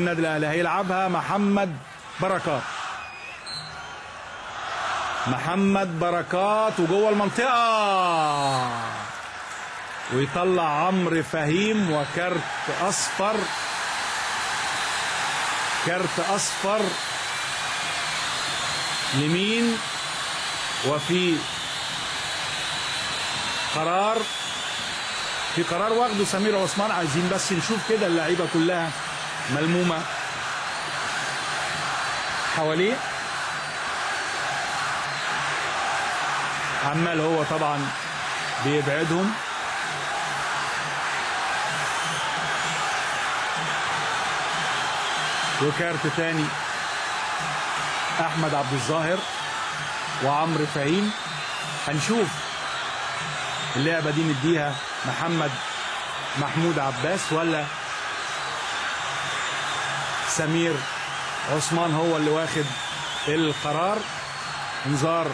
النادي الاهلي هيلعبها محمد بركات. محمد بركات وجوه المنطقه ويطلع عمرو فهيم وكارت اصفر. كارت اصفر لمين؟ وفي قرار واخده سمير عثمان. عايزين بس نشوف كده اللعيبه كلها ملمومه حواليه. عمال هو طبعا بيبعدهم. وكارت تاني احمد عبد الظاهر وعمرو فهيم. هنشوف اللعبه دي نديها محمد محمود عباس ولا سمير عثمان هو اللي واخد القرار. انذار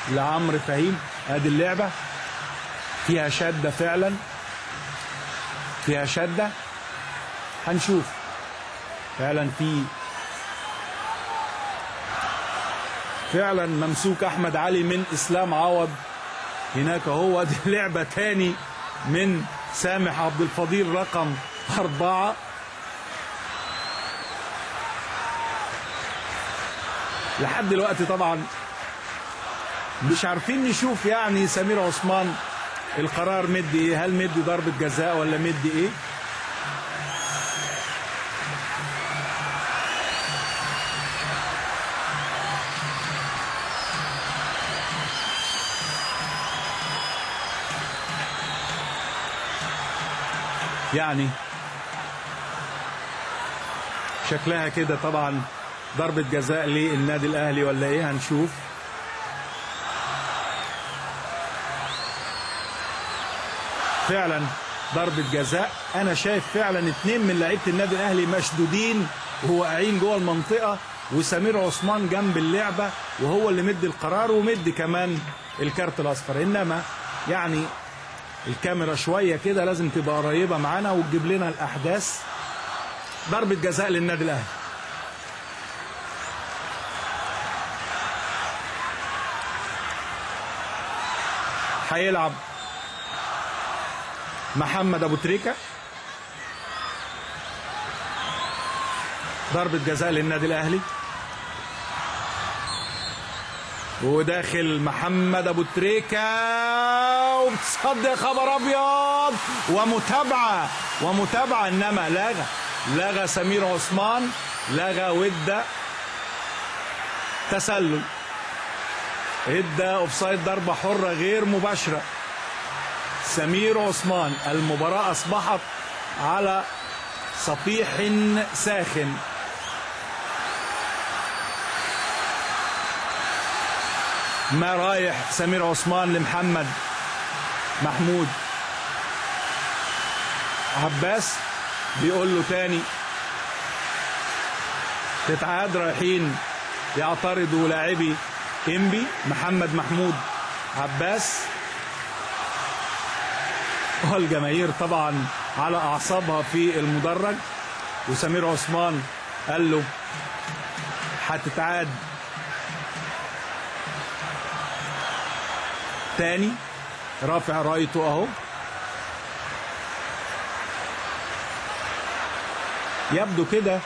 لعمرو فهيم. ادي اللعبه فيها شده، فعلا فيها شده. هنشوف فعلا فعلا ممسوك احمد علي من اسلام عوض هناك. هو دي اللعبه تاني من سامح عبد الفضيل رقم 4. لحد دلوقتي طبعا مش عارفين نشوف يعني سمير عثمان القرار مدي ايه. هل مدي ضربة جزاء ولا مدي ايه؟ يعني شكلها كده طبعا ضربة جزاء للنادي الاهلي ولا ايه؟ هنشوف. فعلا ضربة جزاء. انا شايف فعلا 2 من لعيبة النادي الاهلي مشدودين وواقعين جوه المنطقة، وسمير عثمان جنب اللعبة وهو اللي مدي القرار ومدي كمان الكارت الاصفر. انما يعني الكاميرا شوية كده لازم تبقى قريبة معانا وتجيب لنا الاحداث. ضربة جزاء للنادي الاهلي. هيلعب محمد ابو تريكة. ضربة جزاء للنادي الاهلي وداخل محمد ابو تريكة وبتصد. يا خبر ابيض! ومتابعة انما لغى سمير عثمان، لغى وادى تسلل، ادى اوفسايد، ضربة حرة غير مباشرة. سمير عثمان. المباراة اصبحت على صفيح ساخن. ما رايح سمير عثمان لمحمد محمود عباس بيقول له تاني تتعاد. رايحين يعترضوا لاعبي انبي. محمد محمود عباس والجماهير طبعا على اعصابها في المدرج. وسمير عثمان قال له هتتعاد تاني. رافع رايته اهو. يبدو كده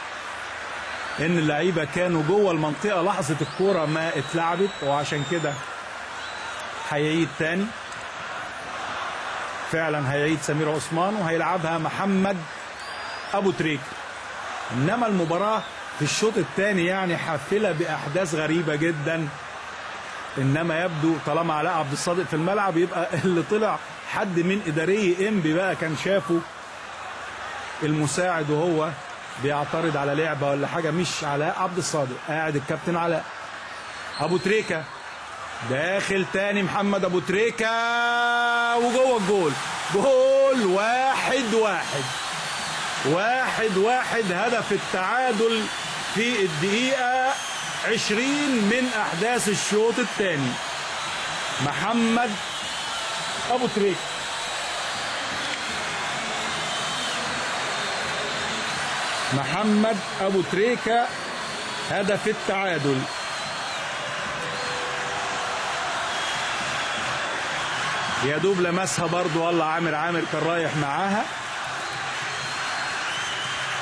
ان اللعيبه كانوا جوه المنطقه لحظه الكوره ما اتلعبت، وعشان كده هيعيد تاني. فعلا هيعيد سمير عثمان وهيلعبها محمد ابو تريكة. انما المباراه في الشوط الثاني يعني حافله باحداث غريبه جدا. انما يبدو طالما علاء عبد الصادق في الملعب يبقى اللي طلع حد من اداري انبي بقى كان شافه المساعد وهو بيعترض على لعبه ولا حاجه. مش علاء عبد الصادق، قاعد الكابتن علاء. ابو تريكة داخل تاني. محمد ابو تريكة وجوه الجول. جول 1-1. هدف التعادل في الدقيقة 20 من احداث الشوط الثاني. محمد ابو تريكة. محمد ابو تريكة هدف التعادل. يا دوب لمسها برضو، والله عامر كان رايح معاها.